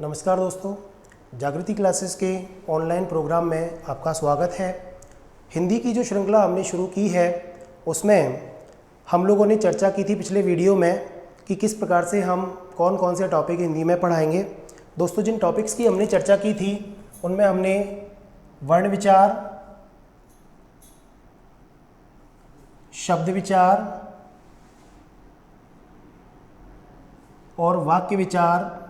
नमस्कार दोस्तों, जागृति क्लासेस के ऑनलाइन प्रोग्राम में आपका स्वागत है। हिंदी की जो श्रृंखला हमने शुरू की है उसमें हम लोगों ने चर्चा की थी पिछले वीडियो में कि किस प्रकार से हम कौन कौन से टॉपिक हिंदी में पढ़ाएंगे। दोस्तों, जिन टॉपिक्स की हमने चर्चा की थी उनमें हमने वर्ण विचार, शब्द विचार और वाक्य विचार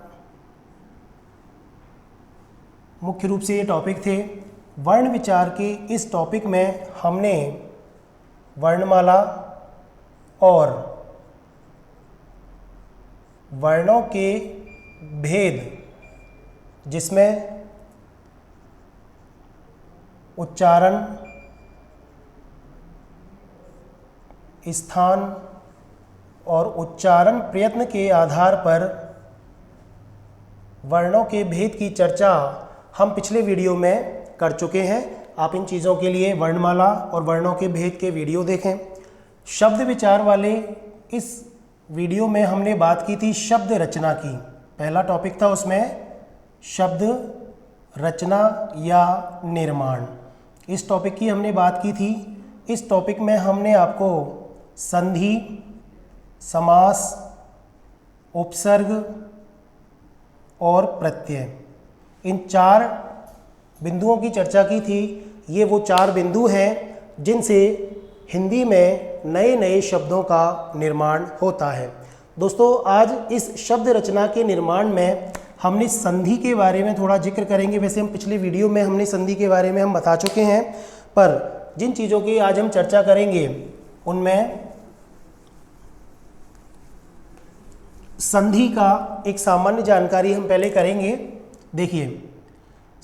मुख्य रूप से ये टॉपिक थे। वर्ण विचार के इस टॉपिक में हमने वर्णमाला और वर्णों के भेद, जिसमें उच्चारण, स्थान और उच्चारण प्रयत्न के आधार पर वर्णों के भेद की चर्चा हम पिछले वीडियो में कर चुके हैं। आप इन चीज़ों के लिए वर्णमाला और वर्णों के भेद के वीडियो देखें। शब्द विचार वाले इस वीडियो में हमने बात की थी शब्द रचना की। पहला टॉपिक था उसमें शब्द रचना या निर्माण। इस टॉपिक की हमने बात की थी। इस टॉपिक में हमने आपको संधि, समास, उपसर्ग और प्रत्यय, इन 4 बिंदुओं की चर्चा की थी। ये वो 4 बिंदु हैं जिनसे हिंदी में नए नए शब्दों का निर्माण होता है। दोस्तों, आज इस शब्द रचना के निर्माण में हमने संधि के बारे में थोड़ा जिक्र करेंगे। वैसे हम पिछले वीडियो में हमने संधि के बारे में हम बता चुके हैं, पर जिन चीज़ों की आज हम चर्चा करेंगे उनमें संधि का एक सामान्य जानकारी हम पहले करेंगे। देखिए,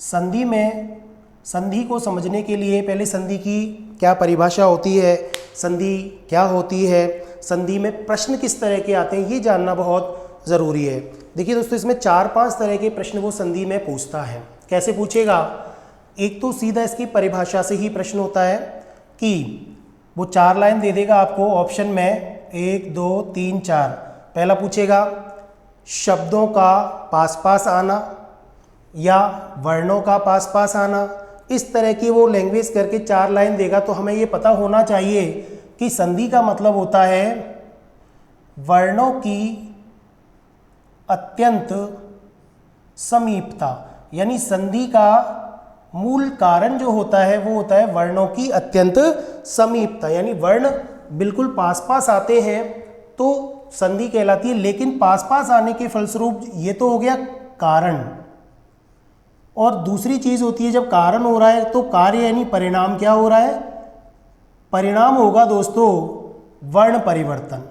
संधि को समझने के लिए पहले संधि की क्या परिभाषा होती है, संधि क्या होती है, संधि में प्रश्न किस तरह के आते हैं, ये जानना बहुत ज़रूरी है। देखिए दोस्तों, इसमें 4-5 तरह के प्रश्न वो संधि में पूछता है। कैसे पूछेगा? एक तो सीधा इसकी परिभाषा से ही प्रश्न होता है कि वो 4 लाइन दे देगा आपको ऑप्शन में 1, 2, 3, 4। पहला पूछेगा शब्दों का पास पास आना या वर्णों का पास पास आना। इस तरह की वो लैंग्वेज करके 4 लाइन देगा। तो हमें ये पता होना चाहिए कि संधि का मतलब होता है वर्णों की अत्यंत समीपता, यानी संधि का मूल कारण जो होता है वो होता है वर्णों की अत्यंत समीपता, यानी वर्ण बिल्कुल पास पास आते हैं तो संधि कहलाती है। लेकिन पास पास आने के फलस्वरूप ये तो हो गया कारण, और दूसरी चीज होती है जब कारण हो रहा है तो कार्य यानी परिणाम क्या हो रहा है? परिणाम होगा दोस्तों वर्ण परिवर्तन।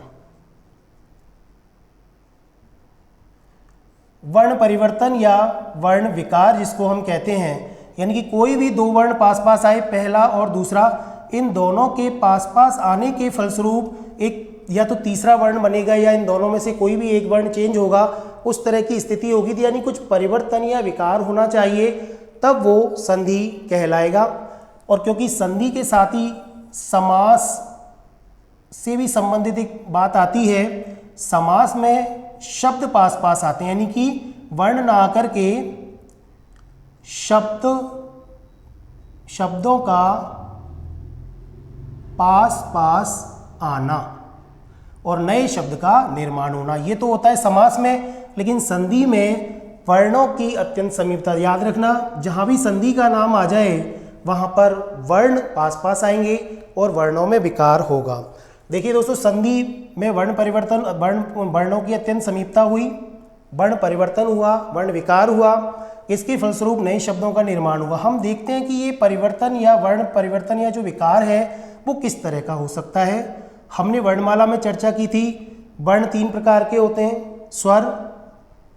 वर्ण परिवर्तन या वर्ण विकार जिसको हम कहते हैं, यानी कि कोई भी 2 वर्ण पास पास आए, पहला और दूसरा, इन दोनों के पास पास आने के फलस्वरूप एक या तो तीसरा वर्ण बनेगा या इन दोनों में से कोई भी एक वर्ण चेंज होगा, उस तरह की स्थिति होगी। तो यानी कुछ परिवर्तन या विकार होना चाहिए, तब वो संधि कहलाएगा। और क्योंकि संधि के साथ ही समास से भी संबंधित एक बात आती है, समास में शब्द पास पास आते हैं, यानी कि वर्ण ना आकर के शब्दों का पास पास आना और नए शब्द का निर्माण होना, ये तो होता है समास में। लेकिन संधि में वर्णों की अत्यंत समीपता, याद रखना जहां भी संधि का नाम आ जाए वहां पर वर्ण पास पास आएंगे और वर्णों में विकार होगा। देखिए दोस्तों, संधि में वर्ण परिवर्तन, वर्णों की अत्यंत समीपता हुई, वर्ण परिवर्तन हुआ, वर्ण विकार हुआ, इसके फलस्वरूप नए शब्दों का निर्माण हुआ। हम देखते हैं कि ये परिवर्तन या वर्ण परिवर्तन या जो विकार है वो किस तरह का हो सकता है। हमने वर्णमाला में चर्चा की थी। वर्ण 3 प्रकार के होते हैं, स्वर,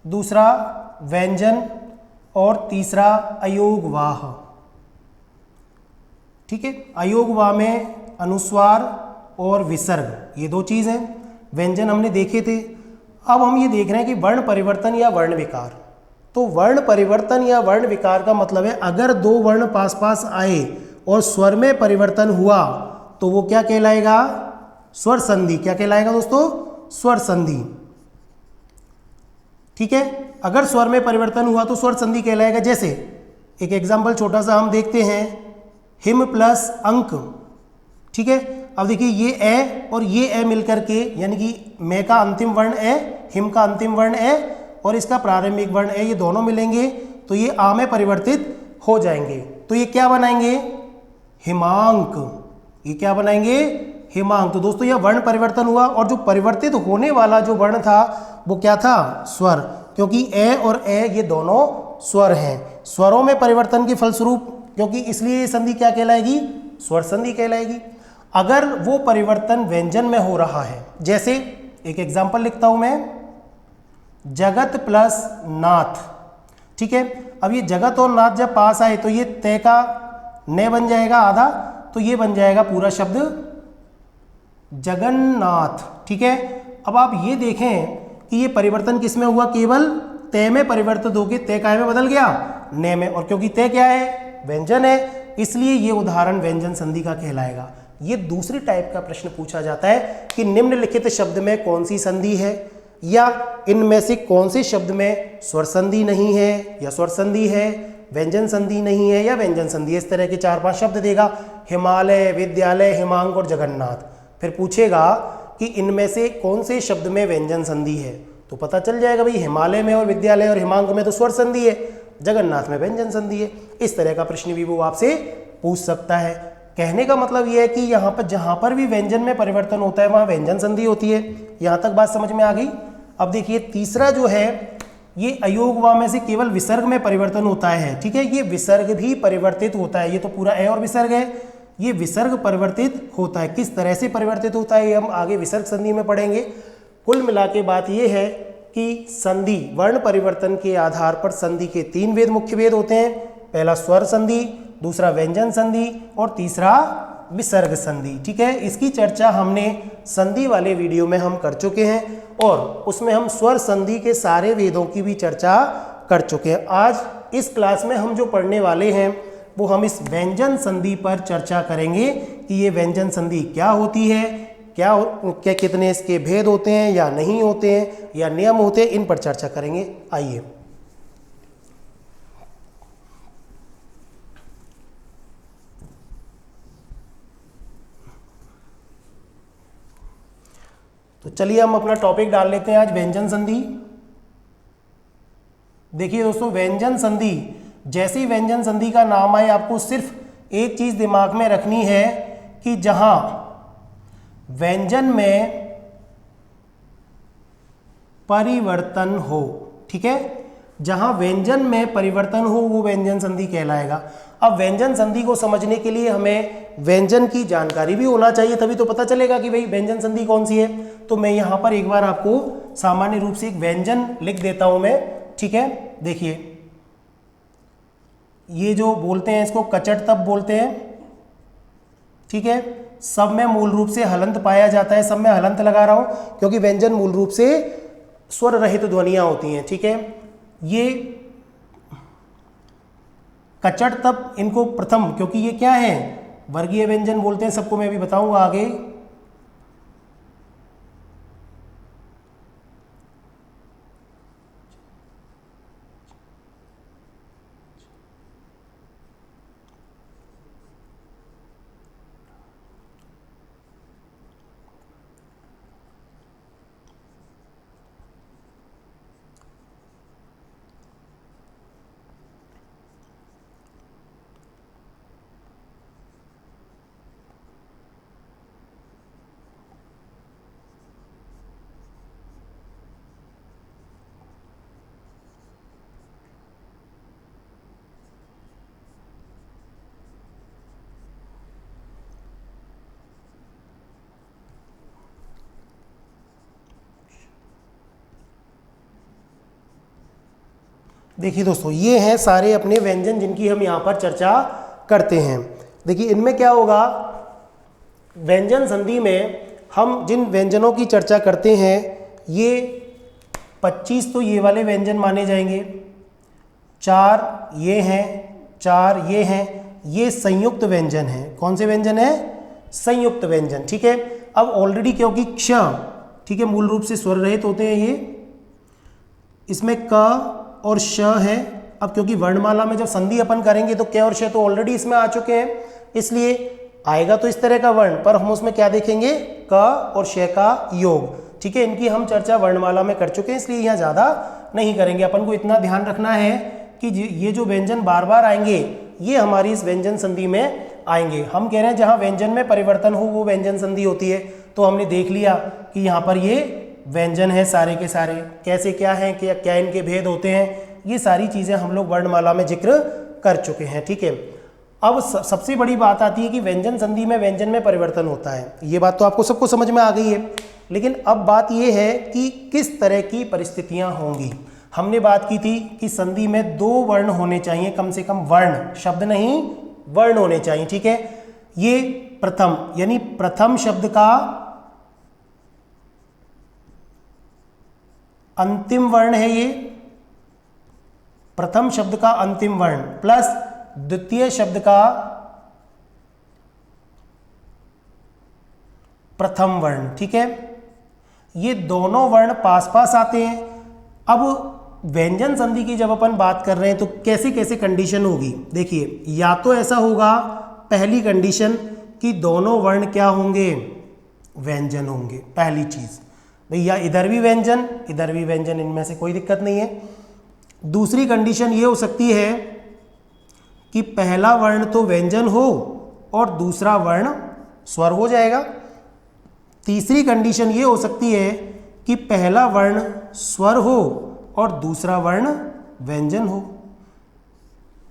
दूसरा व्यंजन और तीसरा अयोगवाह। ठीक है, अयोगवाह में अनुस्वार और विसर्ग, ये 2 चीज़ हैं। व्यंजन हमने देखे थे। अब हम ये देख रहे हैं कि वर्ण परिवर्तन या वर्ण विकार। तो वर्ण परिवर्तन या वर्ण विकार का मतलब है अगर 2 वर्ण पास पास आए और स्वर में परिवर्तन हुआ तो वो क्या कहलाएगा? स्वर संधि। क्या कहलाएगा दोस्तों? स्वर संधि। ठीक है। अगर स्वर में परिवर्तन हुआ तो स्वर संधि कहलाएगा। जैसे एक एग्जाम्पल छोटा सा हम देखते हैं, हिम प्लस अंक, ठीक है। अब देखिए ये ए और ये ए मिलकर के, यानी कि मैं का अंतिम वर्ण ए, हिम का अंतिम वर्ण ए और इसका प्रारंभिक वर्ण ए, ये दोनों मिलेंगे तो ये आ में परिवर्तित हो जाएंगे। तो ये क्या बनाएंगे? हिमांक। ये क्या बनाएंगे? हिमांक। तो दोस्तों यह वर्ण परिवर्तन हुआ और जो परिवर्तित होने वाला जो वर्ण था वो क्या था? स्वर, क्योंकि ए और ए ये दोनों स्वर हैं। स्वरों में परिवर्तन के फलस्वरूप, क्योंकि इसलिए ये संधि क्या कहलाएगी? स्वर संधि कहलाएगी। अगर वो परिवर्तन व्यंजन में हो रहा है, जैसे एक एग्जाम्पल लिखता हूं मैं, जगत प्लस नाथ, ठीक है। अब ये जगत और नाथ जब पास आए तो ये तय का न बन जाएगा आधा, तो ये बन जाएगा पूरा शब्द जगन्नाथ, ठीक है। अब आप ये देखें कि ये परिवर्तन किस में हुआ? केवल तय में परिवर्तित होकर तय काय में बदल गया? न में। और क्योंकि तय क्या है? व्यंजन है, इसलिए ये उदाहरण व्यंजन संधि का कहलाएगा। ये दूसरी टाइप का प्रश्न पूछा जाता है कि निम्नलिखित शब्द में कौन सी संधि है, या इनमें से कौन से शब्द में स्वर संधि नहीं है या स्वर संधि है, व्यंजन संधि नहीं है या व्यंजन संधि। इस तरह के 4-5 शब्द देगा, हिमालय, विद्यालय, हिमांक और जगन्नाथ। फिर पूछेगा कि इनमें से कौन से शब्द में व्यंजन संधि है, तो पता चल जाएगा भाई हिमालय में और विद्यालय और हिमांक में तो स्वर संधि है, जगन्नाथ में व्यंजन संधि है। इस तरह का प्रश्न भी वो आपसे पूछ सकता है। कहने का मतलब ये है कि यहाँ पर जहाँ पर भी व्यंजन में परिवर्तन होता है वहाँ व्यंजन संधि होती है। यहाँ तक बात समझ में आ गई। अब देखिए तीसरा जो है, ये अयोग व में से केवल विसर्ग में परिवर्तन होता है, ठीक है। ये विसर्ग भी परिवर्तित होता है। ये तो पूरा ए और विसर्ग है, ये विसर्ग परिवर्तित होता है। किस तरह से परिवर्तित होता है ये हम आगे विसर्ग संधि में पढ़ेंगे। कुल मिला के बात ये है कि संधि, वर्ण परिवर्तन के आधार पर संधि के 3 भेद, मुख्य भेद होते हैं। पहला स्वर संधि, दूसरा व्यंजन संधि और तीसरा विसर्ग संधि, ठीक है। इसकी चर्चा हमने संधि वाले वीडियो में हम कर चुके हैं और उसमें हम स्वर संधि के सारे भेदों की भी चर्चा कर चुके हैं। आज इस क्लास में हम जो पढ़ने वाले हैं वो हम इस व्यंजन संधि पर चर्चा करेंगे कि ये व्यंजन संधि क्या होती है, क्या कितने इसके भेद होते हैं या नहीं होते हैं या नियम होते हैं, इन पर चर्चा करेंगे। आइए, तो चलिए हम अपना टॉपिक डाल लेते हैं आज, व्यंजन संधि। देखिए दोस्तों, व्यंजन संधि, जैसे ही व्यंजन संधि का नाम आए आपको सिर्फ एक चीज दिमाग में रखनी है कि जहां व्यंजन में परिवर्तन हो, ठीक है, जहां व्यंजन में परिवर्तन हो वो व्यंजन संधि कहलाएगा। अब व्यंजन संधि को समझने के लिए हमें व्यंजन की जानकारी भी होना चाहिए, तभी तो पता चलेगा कि भाई व्यंजन संधि कौन सी है। तो मैं यहां पर एक बार आपको सामान्य रूप से एक व्यंजन लिख देता हूं मैं, ठीक है। देखिए, ये जो बोलते हैं इसको कचट तब बोलते हैं, ठीक है। सब में मूल रूप से हलंत पाया जाता है, सब में हलंत लगा रहा हूं क्योंकि व्यंजन मूल रूप से स्वर रहित ध्वनियां होती हैं, ठीक है। ये कचट तब, इनको प्रथम, क्योंकि ये क्या है, वर्गीय व्यंजन बोलते हैं, सबको मैं अभी बताऊंगा आगे। देखिए दोस्तों, ये हैं सारे अपने व्यंजन जिनकी हम यहाँ पर चर्चा करते हैं। देखिए इनमें क्या होगा, व्यंजन संधि में हम जिन व्यंजनों की चर्चा करते हैं ये 25 तो ये वाले व्यंजन माने जाएंगे, 4 ये हैं, 4 ये हैं, ये संयुक्त व्यंजन हैं। कौन से व्यंजन है? संयुक्त व्यंजन, ठीक है। अब ऑलरेडी क्योंकि क्ष, ठीक है, मूल रूप से स्वर रहित होते हैं ये, इसमें क और श है। अब क्योंकि वर्णमाला में जब संधि अपन करेंगे तो क और श तो ऑलरेडी इसमें आ चुके हैं, इसलिए आएगा तो इस तरह का वर्ण, पर हम उसमें क्या देखेंगे, क और श का योग। ठीक है, इनकी हम चर्चा वर्णमाला में कर चुके हैं, इसलिए यहाँ ज़्यादा नहीं करेंगे। अपन को इतना ध्यान रखना है कि ये जो व्यंजन बार बार आएंगे ये हमारी इस व्यंजन संधि में आएंगे। हम कह रहे हैं जहाँ व्यंजन में परिवर्तन हो वो व्यंजन संधि होती है। तो हमने देख लिया कि यहाँ पर ये व्यंजन है सारे के सारे, कैसे क्या हैं, क्या इनके भेद होते हैं, ये सारी चीज़ें हम लोग वर्णमाला में जिक्र कर चुके हैं। ठीक है, अब सबसे बड़ी बात आती है कि व्यंजन संधि में व्यंजन में परिवर्तन होता है। ये बात तो आपको सबको समझ में आ गई है, लेकिन अब बात ये है कि किस तरह की परिस्थितियां होंगी। हमने बात की थी कि संधि में 2 वर्ण होने चाहिए, कम से कम वर्ण, शब्द नहीं वर्ण होने चाहिए। ठीक है, ये प्रथम यानी प्रथम शब्द का अंतिम वर्ण है, ये प्रथम शब्द का अंतिम वर्ण प्लस द्वितीय शब्द का प्रथम वर्ण। ठीक है, ये दोनों वर्ण पास पास आते हैं। अब व्यंजन संधि की जब अपन बात कर रहे हैं तो कैसे कैसे कंडीशन होगी, देखिए, या तो ऐसा होगा पहली कंडीशन कि दोनों वर्ण क्या होंगे, व्यंजन होंगे। पहली चीज भैया इधर भी व्यंजन इधर भी व्यंजन, इनमें से कोई दिक्कत नहीं है। दूसरी कंडीशन ये हो सकती है कि पहला वर्ण तो व्यंजन हो और दूसरा वर्ण स्वर हो जाएगा। तीसरी कंडीशन ये हो सकती है कि पहला वर्ण स्वर हो और दूसरा वर्ण व्यंजन हो।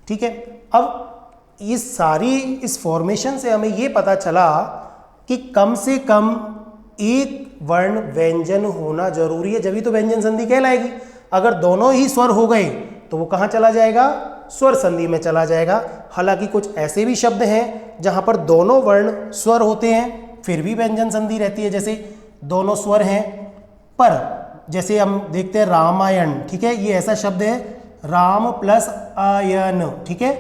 ठीक है, अब इस फॉर्मेशन से हमें ये पता चला कि कम से कम एक वर्ण व्यंजन होना जरूरी है, जब ही तो व्यंजन संधि कहलाएगी। अगर दोनों ही स्वर हो गए तो वो कहाँ चला जाएगा, स्वर संधि में चला जाएगा। हालांकि कुछ ऐसे भी शब्द हैं जहां पर दोनों वर्ण स्वर होते हैं फिर भी व्यंजन संधि रहती है, जैसे दोनों स्वर हैं पर, जैसे हम देखते हैं रामायण। ठीक है, ये ऐसा शब्द है, राम प्लस आयन। ठीक है,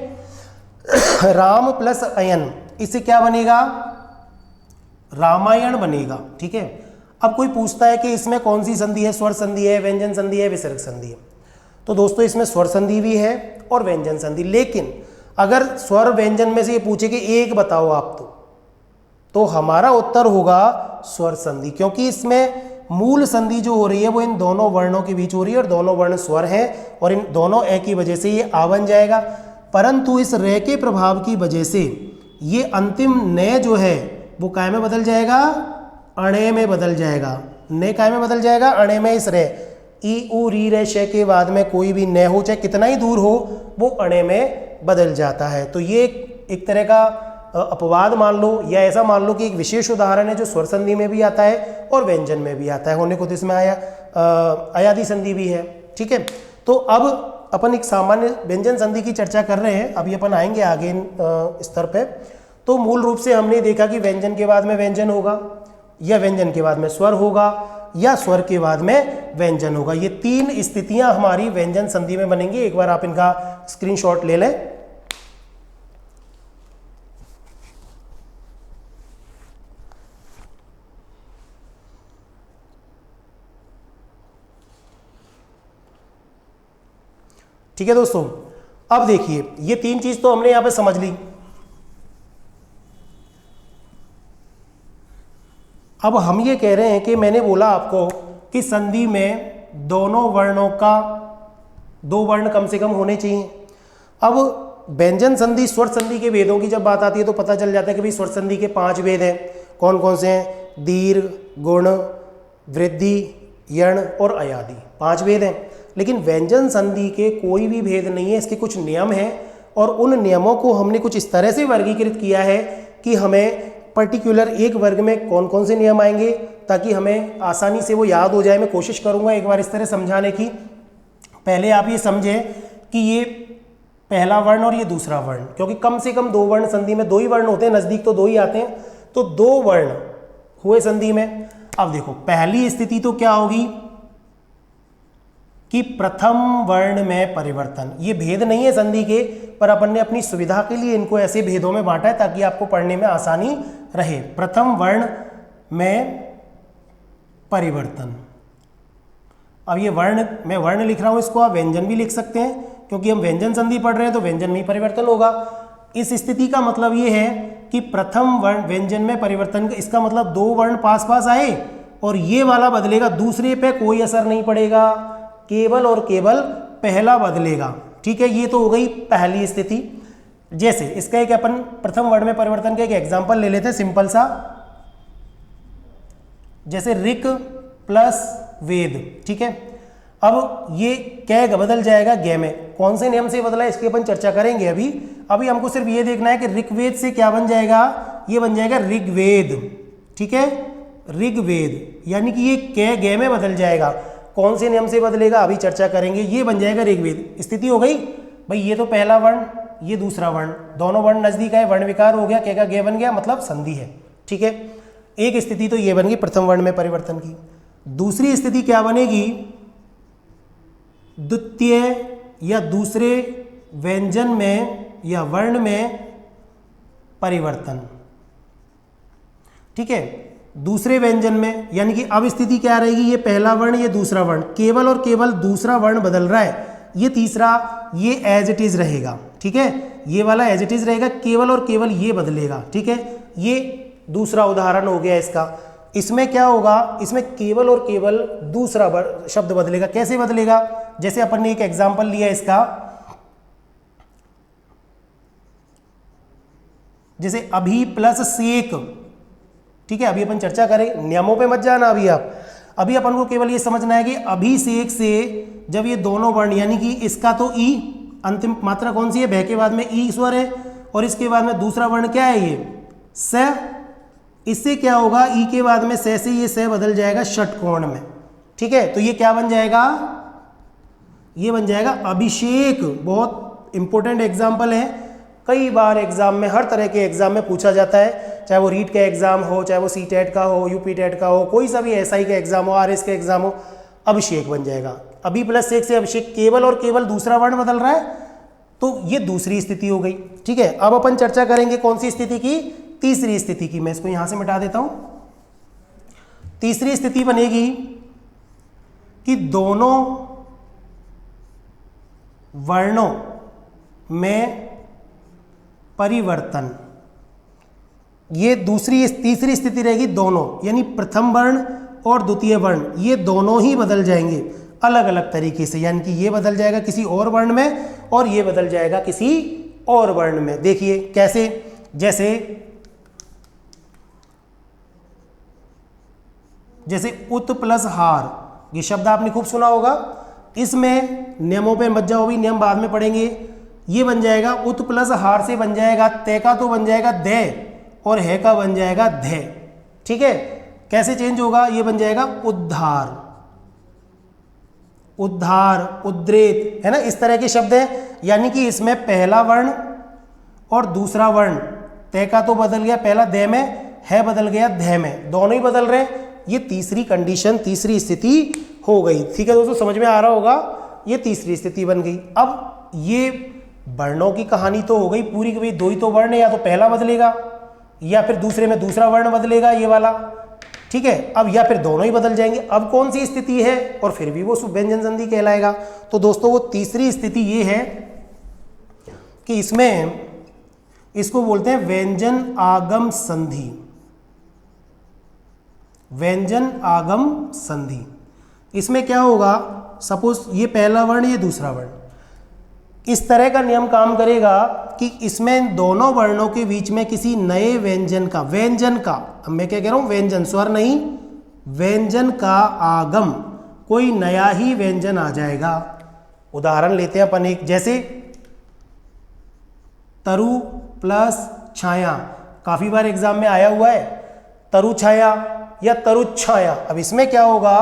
राम प्लस अयन, इससे क्या बनेगा, रामायण बनेगा। ठीक है, अब कोई पूछता है कि इसमें कौन सी संधि है, स्वर संधि है, व्यंजन संधि है, विसर्ग संधि है। तो दोस्तों इसमें स्वर संधि भी है और व्यंजन संधि। लेकिन अगर स्वर व्यंजन में से ये पूछे कि एक बताओ आप, तो हमारा उत्तर होगा स्वर संधि, क्योंकि इसमें मूल संधि जो हो रही है वो इन दोनों वर्णों के बीच हो रही है और दोनों वर्ण स्वर हैं और इन दोनों ए की वजह से ये आ बन जाएगा। परंतु इस रे के प्रभाव की वजह से ये अंतिम ने जो है वो काय में बदल जाएगा, अणे में बदल जाएगा। ने काय में बदल जाएगा, अणे में। इस रे ई उ री रे शे के बाद में कोई भी ने हो, चाहे कितना ही दूर हो, वो अणे में बदल जाता है। तो ये एक तरह का अपवाद मान लो या ऐसा मान लो कि एक विशेष उदाहरण है जो स्वर संधि में भी आता है और व्यंजन में भी आता है। होने को तो इसमें अयादि संधि भी है। ठीक है, तो अब अपन एक सामान्य व्यंजन संधि की चर्चा कर रहे हैं, अभी अपन आएंगे आगे स्तर पे। तो मूल रूप से हमने देखा कि व्यंजन के बाद में व्यंजन होगा या व्यंजन के बाद में स्वर होगा या स्वर के बाद में व्यंजन होगा। ये 3 स्थितियां हमारी व्यंजन संधि में बनेंगी। एक बार आप इनका स्क्रीनशॉट ले लें। ठीक है दोस्तों, अब देखिए ये 3 चीज तो हमने यहां पे समझ ली। अब हम ये कह रहे हैं कि मैंने बोला आपको कि संधि में दोनों वर्णों का 2 वर्ण कम से कम होने चाहिए। अब व्यंजन संधि स्वर संधि के भेदों की जब बात आती है तो पता चल जाता है कि भाई स्वर संधि के 5 भेद हैं। कौन कौन से हैं, दीर्घ, गुण, वृद्धि, यण और अयादि, 5 भेद हैं। लेकिन व्यंजन संधि के कोई भी भेद नहीं है, इसके कुछ नियम हैं और उन नियमों को हमने कुछ इस तरह से वर्गीकृत किया है कि हमें पर्टिकुलर एक वर्ग में कौन कौन से नियम आएंगे ताकि हमें आसानी से वो याद हो जाए। मैं कोशिश करूंगा एक बार इस तरह समझाने की। पहले आप ये समझें कि ये पहला वर्ण और ये दूसरा वर्ण, क्योंकि कम से कम 2 वर्ण संधि में 2 ही वर्ण होते हैं, नजदीक तो 2 ही आते हैं, तो 2 वर्ण हुए संधि में। अब देखो पहली स्थिति तो क्या होगी कि प्रथम वर्ण में परिवर्तन। ये भेद नहीं है संधि के, पर अपन ने अपनी सुविधा के लिए इनको ऐसे भेदों में बांटा है ताकि आपको पढ़ने में आसानी रहे। प्रथम वर्ण में परिवर्तन, अब ये वर्ण, मैं वर्ण लिख रहा हूँ, इसको आप व्यंजन भी लिख सकते हैं, क्योंकि हम व्यंजन संधि पढ़ रहे हैं तो व्यंजन में ही परिवर्तन होगा। इस स्थिति का मतलब ये है कि प्रथम वर्ण व्यंजन में परिवर्तन, इसका मतलब दो वर्ण पास पास आए और ये वाला बदलेगा, दूसरे पे कोई असर नहीं पड़ेगा, केवल और केवल पहला बदलेगा। ठीक है, ये तो हो गई पहली स्थिति। जैसे इसका एक अपन प्रथम वर्ण में परिवर्तन का एक एग्जांपल ले लेते हैं सिंपल सा, जैसे ऋक प्लस वेद। ठीक है, अब ये कै बदल जाएगा गे में, कौन से नियम से बदला इसकी अपन चर्चा करेंगे। अभी हमको सिर्फ ये देखना है कि ऋग्वेद से क्या बन जाएगा, ये बन जाएगा ऋग्वेद। ठीक है, ऋग्वेद, यानी कि ये कै गे में बदल जाएगा। कौन से नियम से बदलेगा अभी चर्चा करेंगे, ये बन जाएगा ऋग्वेद। स्थिति हो गई भाई, ये तो पहला वर्ण, ये दूसरा वर्ण, दोनों वर्ण नजदीक है, वर्ण विकार हो गया, कै का गे बन गया, मतलब संधि है। ठीक है, एक स्थिति तो ये बन गई प्रथम वर्ण में परिवर्तन की। दूसरी स्थिति क्या बनेगी, द्वितीय या दूसरे व्यंजन में या वर्ण में परिवर्तन। ठीक है, दूसरे व्यंजन में, यानी कि अब स्थिति क्या रहेगी, ये पहला वर्ण, ये दूसरा वर्ण, केवल और केवल दूसरा वर्ण बदल रहा है, ये तीसरा, ये एज इट इज रहेगा। ठीक है, ये वाला एज इट इज रहेगा, केवल और केवल ये बदलेगा। ठीक है, ये दूसरा उदाहरण हो गया इसका। इसमें क्या होगा, इसमें केवल और केवल दूसरा शब्द बदलेगा। कैसे बदलेगा, जैसे अपन ने एक एग्जांपल लिया इसका, जैसे अभी प्लस सेक। ठीक है, अभी अपन चर्चा करें, नियमों पे मत जाना अभी आप, अभी अपन को केवल ये समझना है कि अभिषेक से जब ये दोनों वर्ण, यानी कि इसका तो ई अंतिम मात्रा कौन सी है, भय के बाद में ई स्वर है, और इसके बाद में दूसरा वर्ण क्या है, ये स। इससे क्या होगा, ई के बाद में से ये से बदल जाएगा षटकोण में। ठीक है, तो ये क्या बन जाएगा, ये बन जाएगा अभिषेक। बहुत इंपॉर्टेंट एग्जाम्पल है, कई बार एग्जाम में, हर तरह के एग्जाम में पूछा जाता है, चाहे वो रीट का एग्जाम हो, चाहे वो सीटेट का हो, यूपी टेट का हो, कोई सा भी एसआई का एग्जाम हो, आरएस का एग्जाम हो, अभिषेक बन जाएगा। अभी प्लस सेक से अभिषेक, केवल और केवल दूसरा वर्ण बदल रहा है, तो ये दूसरी स्थिति हो गई। ठीक है, अब अपन चर्चा करेंगे कौन सी स्थिति की, तीसरी स्थिति की। मैं इसको यहां से मिटा देता हूं। तीसरी स्थिति बनेगी कि दोनों वर्णों में परिवर्तन। ये तीसरी स्थिति रहेगी दोनों, यानी प्रथम वर्ण और द्वितीय वर्ण, ये दोनों ही बदल जाएंगे अलग अलग तरीके से, यानी कि ये बदल जाएगा किसी और वर्ण में और ये बदल जाएगा किसी और वर्ण में। देखिए कैसे, जैसे उत प्लस हार, ये शब्द आपने खूब सुना होगा। इसमें नियमों पे मत जाओ, भी नियम बाद में पढ़ेंगे। ये बन जाएगा उत प्लस हार से बन जाएगा ते का तो बन जाएगा दे, और है का बन जाएगा धे। ठीक है, कैसे चेंज होगा, ये बन जाएगा उद्धार, उद्धार, उद्रेत, है ना, इस तरह के शब्द हैं। यानी कि इसमें पहला वर्ण और दूसरा वर्ण, ते का तो बदल गया पहला दे में, है बदल गया धे में, दोनों ही बदल रहे हैं। ये तीसरी कंडीशन, तीसरी स्थिति हो गई। ठीक है दोस्तों, समझ में आ रहा होगा, ये तीसरी स्थिति बन गई। अब ये वर्णों की कहानी तो हो गई पूरी, कभी दो ही तो वर्ण है, या तो पहला बदलेगा या फिर दूसरे में दूसरा वर्ण बदलेगा, ये वाला। ठीक है, अब या फिर दोनों ही बदल जाएंगे। अब कौन सी स्थिति है, और फिर भी वो व्यंजन संधि कहलाएगा। तो दोस्तों वो तीसरी स्थिति ये है कि इसमें, इसको बोलते हैं व्यंजन आगम संधि, व्यंजन आगम संधि। इसमें क्या होगा, सपोज ये पहला वर्ण, ये दूसरा वर्ण, इस तरह का नियम काम करेगा कि इसमें दोनों वर्णों के बीच में किसी नए व्यंजन का, अब मैं क्या कह रहा हूं, व्यंजन, स्वर नहीं, व्यंजन का आगम, कोई नया ही व्यंजन आ जाएगा। उदाहरण लेते हैं अपन एक, जैसे तरु प्लस छाया, काफी बार एग्जाम में आया हुआ है, तरु छाया या तरु छाया। अब इसमें क्या होगा,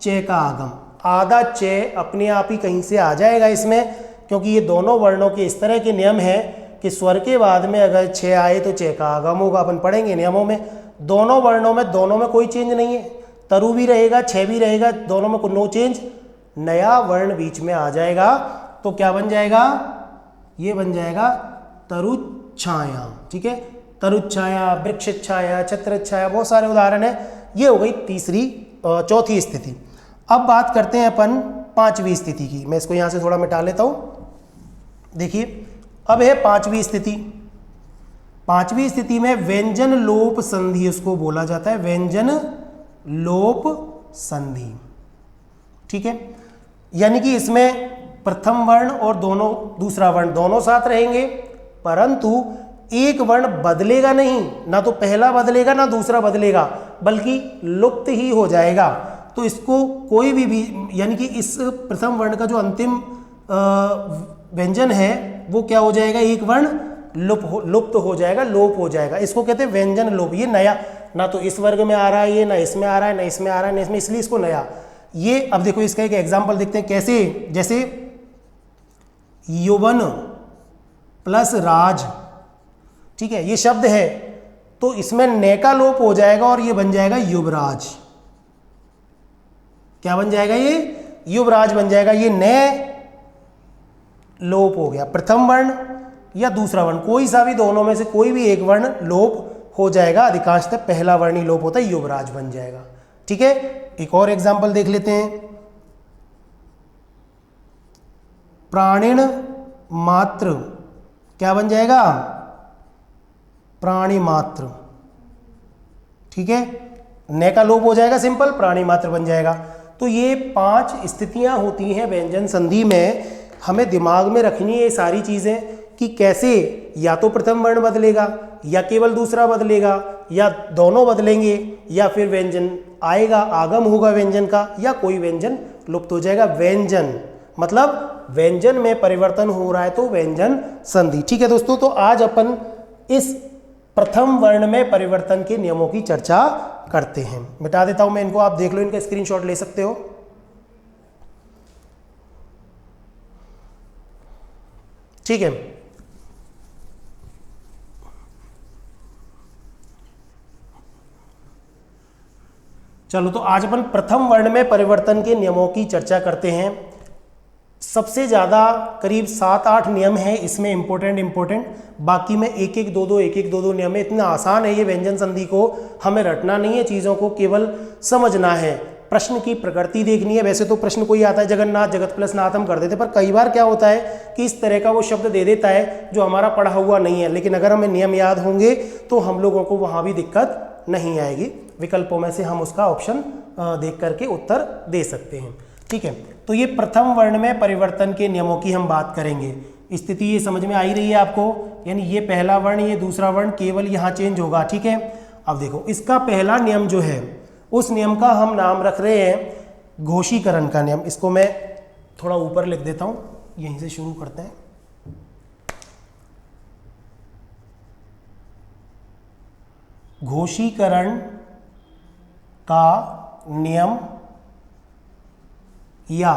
चे का आगम, आधा चे अपने आप ही कहीं से आ जाएगा इसमें, क्योंकि ये दोनों वर्णों के इस तरह के नियम हैं कि स्वर के बाद में अगर छे आए तो चे का आगम होगा। अपन पढ़ेंगे नियमों में, दोनों वर्णों में कोई चेंज नहीं है, तरु भी रहेगा, छे भी रहेगा, दोनों में नो चेंज। नया वर्ण बीच में आ जाएगा तो क्या बन जाएगा, ये बन जाएगा तरु छाया। ठीक है, तरु छाया, वृक्ष छाया, छत्र छाया, बहुत सारे उदाहरण है। ये हो गई चौथी स्थिति। अब बात करते हैं अपन पांचवी स्थिति की। मैं इसको यहां से थोड़ा मिटा लेता हूं। देखिए अब है पांचवी स्थिति। पांचवी स्थिति में व्यंजन लोप संधि उसको बोला जाता है, व्यंजन लोप संधि। ठीक है, यानी कि इसमें प्रथम वर्ण और दूसरा वर्ण दोनों साथ रहेंगे, परंतु एक वर्ण बदलेगा नहीं, ना तो पहला बदलेगा ना दूसरा बदलेगा, बल्कि लुप्त ही हो जाएगा। तो इसको कोई भी यानी कि इस प्रथम वर्ण का जो अंतिम व्यंजन है वो क्या हो जाएगा, एक वर्ण लुप्त हो जाएगा, लोप हो जाएगा। इसको कहते हैं व्यंजन लोप। ये नया, ना तो इस वर्ग में आ रहा है, ये ना इसमें आ रहा है, ना इसमें आ रहा है, ना इसमें, इसलिए इसको नया। ये अब देखो इसका एक एग्जांपल देखते हैं कैसे, जैसे यौवन प्लस राज, ठीक है, ये शब्द है तो इसमें न का लोप हो जाएगा और ये बन जाएगा युवराज। क्या बन जाएगा, ये युवराज बन जाएगा। ये न लोप हो गया, प्रथम वर्ण या दूसरा वर्ण, कोई सा भी दोनों में से कोई भी एक वर्ण लोप हो जाएगा। अधिकांशतः पहला वर्ण ही लोप होता है, युवराज बन जाएगा। ठीक है, एक और एग्जांपल देख लेते हैं। प्राणिण मात्र, क्या बन जाएगा, प्राणी मात्र। ठीक है, न का लोप हो जाएगा, सिंपल, प्राणी मात्र बन जाएगा। तो ये 5 स्थितियां होती हैं व्यंजन संधि में। हमें दिमाग में रखनी है ये सारी चीजें कि कैसे या तो प्रथम वर्ण बदलेगा, या केवल दूसरा बदलेगा, या दोनों बदलेंगे, या फिर व्यंजन आएगा, आगम होगा व्यंजन का, या कोई व्यंजन लुप्त हो जाएगा। व्यंजन मतलब व्यंजन में परिवर्तन हो रहा है तो व्यंजन संधि। ठीक है दोस्तों, तो आज अपन इस प्रथम वर्ण में परिवर्तन के नियमों की चर्चा करते हैं। मिटा देता हूं मैं इनको, आप देख लो, इनका स्क्रीनशॉट ले सकते हो। ठीक है, चलो तो आज अपन प्रथम वर्ण में परिवर्तन के नियमों की चर्चा करते हैं। सबसे ज़्यादा करीब 7-8 नियम हैं इसमें इम्पोर्टेंट, बाकी में एक एक दो दो नियम है। इतना आसान है ये व्यंजन संधि को, हमें रटना नहीं है, चीज़ों को केवल समझना है, प्रश्न की प्रकृति देखनी है। वैसे तो प्रश्न कोई आता है जगन्नाथ, जगत प्लस नाथ हम कर देते, पर कई बार क्या होता है कि इस तरह का वो शब्द दे देता है जो हमारा पढ़ा हुआ नहीं है, लेकिन अगर हमें नियम याद होंगे तो हम लोगों को वहाँ भी दिक्कत नहीं आएगी। विकल्पों में से हम उसका ऑप्शन देख करके उत्तर दे सकते हैं। ठीक है, तो ये प्रथम वर्ण में परिवर्तन के नियमों की हम बात करेंगे। स्थिति ये समझ में आई रही है आपको, यानी ये पहला वर्ण, ये दूसरा वर्ण केवल यहाँ चेंज होगा। ठीक है, अब देखो इसका पहला नियम जो है उस नियम का हम नाम रख रहे हैं घोषीकरण का नियम। इसको मैं थोड़ा ऊपर लिख देता हूँ, यहीं से शुरू करते हैं। घोषीकरण का नियम या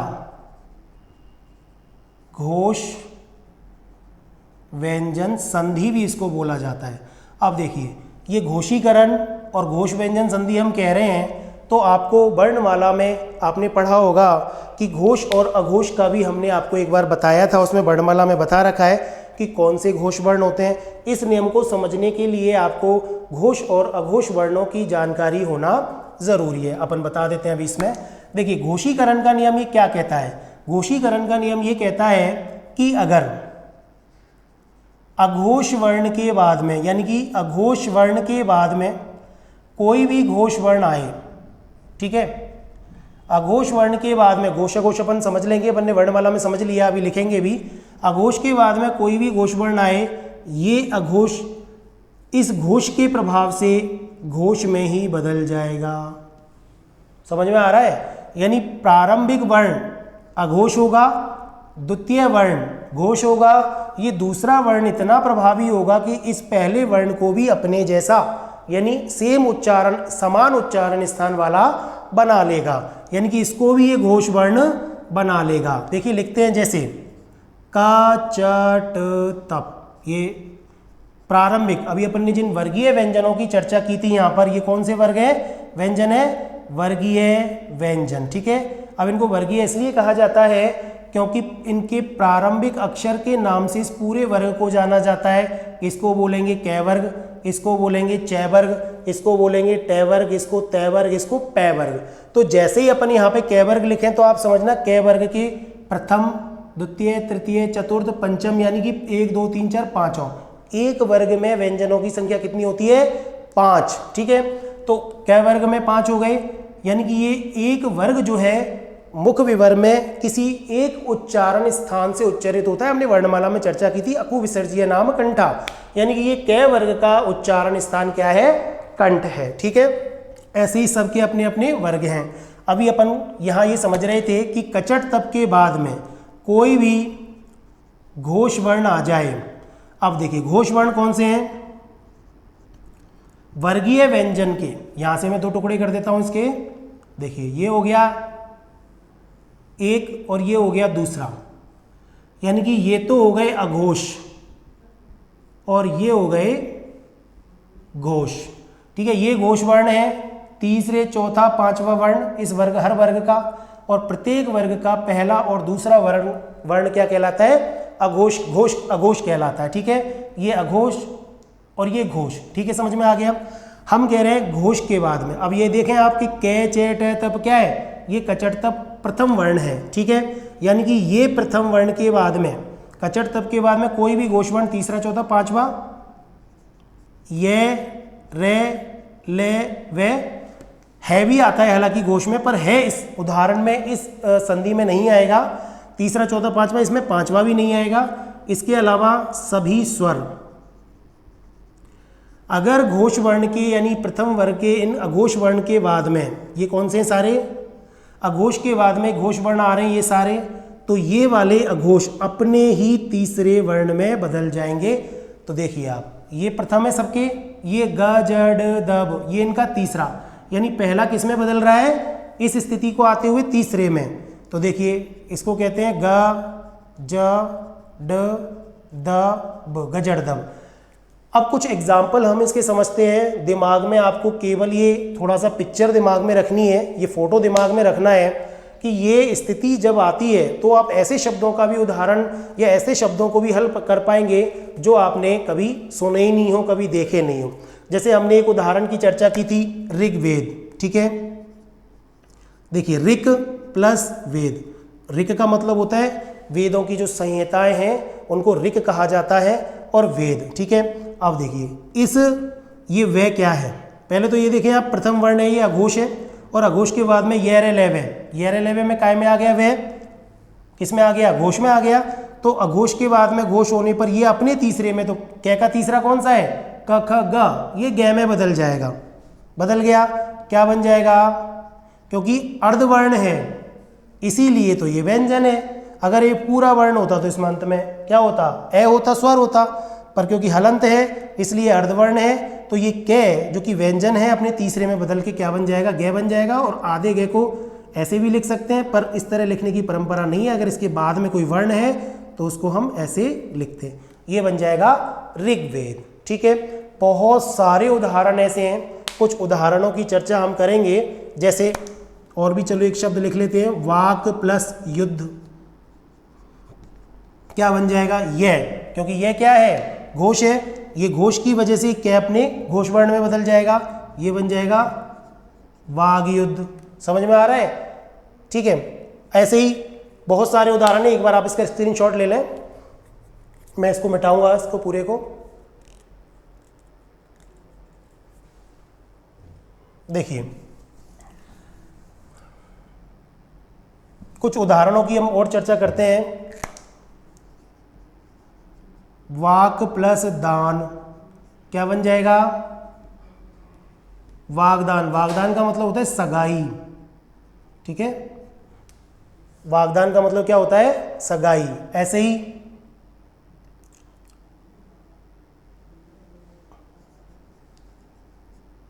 घोष व्यंजन संधि भी इसको बोला जाता है। अब देखिए ये घोषीकरण और घोष व्यंजन संधि हम कह रहे हैं तो आपको वर्णमाला में आपने पढ़ा होगा कि घोष और अघोष का भी हमने आपको एक बार बताया था, उसमें वर्णमाला में बता रखा है कि कौन से घोष वर्ण होते हैं। इस नियम को समझने के लिए आपको घोष और अघोष वर्णों की जानकारी होना ज़रूरी है। अपन बता देते हैं अभी इसमें। देखिए घोषीकरण का नियम ये क्या कहता है, घोषीकरण का नियम ये कहता है कि अगर अघोष वर्ण के बाद में, यानी कि अघोष वर्ण के बाद में कोई भी घोष वर्ण आए, ठीक है, अघोष वर्ण के बाद में, घोष अघोष अपन समझ लेंगे, अपन ने वर्णमाला में समझ लिया, अभी लिखेंगे भी। अघोष के बाद में कोई भी घोष वर्ण आए, ये अघोष इस घोष के प्रभाव से घोष में ही बदल जाएगा। समझ में आ रहा है? यानी प्रारंभिक वर्ण अघोष होगा, द्वितीय वर्ण घोष होगा, ये दूसरा वर्ण इतना प्रभावी होगा कि इस पहले वर्ण को भी अपने जैसा, यानी सेम उच्चारण, समान उच्चारण स्थान वाला बना लेगा, यानी कि इसको भी ये घोष वर्ण बना लेगा। देखिए लिखते हैं जैसे का, च, ट, तप, ये प्रारंभिक, अभी अपन ने जिन वर्गीय व्यंजनों की चर्चा की थी यहाँ पर, ये कौन से वर्ग है, व्यंजन है, वर्गीय व्यंजन। ठीक है, अब इनको वर्गीय इसलिए कहा जाता है क्योंकि इनके प्रारंभिक अक्षर के नाम से इस पूरे वर्ग को जाना जाता है। इसको बोलेंगे कै वर्ग, इसको बोलेंगे च वर्ग, इसको बोलेंगे ट वर्ग, इसको त वर्ग, इसको प वर्ग। तो जैसे ही अपन यहाँ पे क वर्ग लिखें तो आप समझना क वर्ग के प्रथम, द्वितीय, तृतीय, चतुर्थ, पंचम यानी कि 1 2 3 4 5 एक वर्ग में व्यंजनों की संख्या कितनी होती है? 5। ठीक है, तो क वर्ग में 5 हो गए, यानी कि ये एक वर्ग जो है मुख विवर में किसी एक उच्चारण स्थान से उच्चारित होता है। हमने वर्णमाला में चर्चा की थी, अकु विसर्जीय नाम कंठा, यानी कि ये क वर्ग का उच्चारण स्थान क्या है? कंठ है। ठीक है, ऐसे ही सबके अपने अपने वर्ग हैं। अभी अपन यहाँ ये समझ रहे थे कि कचट तप के बाद में कोई भी घोष वर्ण आ जाए। अब देखिए घोष वर्ण कौन से हैं? वर्गीय व्यंजन के, यहां से मैं 2 टुकड़े कर देता हूं इसके। देखिए ये हो गया एक और ये हो गया दूसरा, यानी कि ये तो हो गए अघोष और ये हो गए घोष। ठीक है, ये घोष वर्ण है, तीसरे, चौथा, पांचवा वर्ण इस वर्ग, हर वर्ग का, और प्रत्येक वर्ग का पहला और दूसरा वर्ण क्या कहलाता है? अघोष, घोष, अघोष कहलाता है। ठीक है, ये अघोष और ये घोष। ठीक है, समझ में आ गया। हम कह रहे हैं घोष के बाद में, अब ये देखें आपकी क च ट तप क्या है? ये कचट तप प्रथम वर्ण है। ठीक है, यानी कि ये प्रथम वर्ण के बाद में, कचट तप के बाद में कोई भी घोष वर्ण, तीसरा, चौथा, पांचवा, ये, रे, ले, वे, है भी आता है हालांकि घोष में, पर है इस उदाहरण में, इस संधि में नहीं आएगा। तीसरा, चौथा, पांचवा, इसमें पांचवा भी नहीं आएगा। इसके अलावा सभी स्वर, अगर घोष वर्ण के यानी प्रथम वर्ग के इन अघोष वर्ण के बाद में, ये कौन से हैं सारे? अघोष के बाद में घोष वर्ण आ रहे हैं ये सारे, तो ये वाले अघोष अपने ही तीसरे वर्ण में बदल जाएंगे। तो देखिए आप, ये प्रथम है सबके, ये ग, ज, ड, दब, ये इनका तीसरा, यानी पहला किस में बदल रहा है? इस स्थिति को आते हुए तीसरे में। तो देखिए इसको कहते हैं ग, ज, ड, द, ब, गजड़ दब। अब कुछ एग्जाम्पल हम इसके समझते हैं। दिमाग में आपको केवल ये थोड़ा सा पिक्चर दिमाग में रखनी है, ये फोटो दिमाग में रखना है कि ये स्थिति जब आती है तो आप ऐसे शब्दों का भी उदाहरण या ऐसे शब्दों को भी हल कर पाएंगे जो आपने कभी सुने ही नहीं हो, कभी देखे नहीं हो। जैसे हमने एक उदाहरण की चर्चा की थी, ऋग्वेद। ठीक है, देखिए ऋक प्लस वेद, ऋक का मतलब होता है वेदों की जो संहिताएं हैं उनको ऋक कहा जाता है, और वेद। ठीक है, अब देखिए इस ये वे क्या है? पहले तो ये देखिए आप, प्रथम वर्ण है ये अघोष है, और अघोष के बाद में ये रे लेवे, ये रे लेवे में काय में आ गया? वे किस में आ गया? घोष में आ गया। तो अघोष के बाद में घोष होने पर ये अपने तीसरे में, तो कै का तीसरा कौन सा है? क, ख, ग, ये ग में बदल जाएगा। बदल गया, क्या बन जाएगा? क्योंकि अर्धवर्ण है इसीलिए तो ये व्यंजन है। अगर ये पूरा वर्ण होता तो इसमें अंत में क्या होता? ए होता, स्वर होता, पर क्योंकि हलंत है इसलिए अर्धवर्ण है, तो ये कै जो कि व्यंजन है अपने तीसरे में बदल के क्या बन जाएगा? गे बन जाएगा। और आधे गे को ऐसे भी लिख सकते हैं, पर इस तरह लिखने की परंपरा नहीं है। अगर इसके बाद में कोई वर्ण है तो उसको हम ऐसे लिखते हैं, ये बन जाएगा ऋग्वेद। ठीक है, बहुत सारे उदाहरण ऐसे हैं, कुछ उदाहरणों की चर्चा हम करेंगे। जैसे और भी, चलो एक शब्द लिख लेते हैं, वाक प्लस युद्ध, क्या बन जाएगा? यह, क्योंकि यह क्या है? घोष है, ये घोष की वजह से कै अपने घोष वर्ण में बदल जाएगा, ये बन जाएगा वाग युद्ध। समझ में आ रहा है? ठीक है, ऐसे ही बहुत सारे उदाहरण है। एक बार आप इसका स्क्रीनशॉट ले लें, मैं इसको मिटाऊंगा इसको पूरे को। देखिए कुछ उदाहरणों की हम और चर्चा करते हैं। वाक प्लस दान क्या बन जाएगा? वागदान। वागदान का मतलब होता है सगाई। ठीक है, वागदान का मतलब क्या होता है? सगाई। ऐसे ही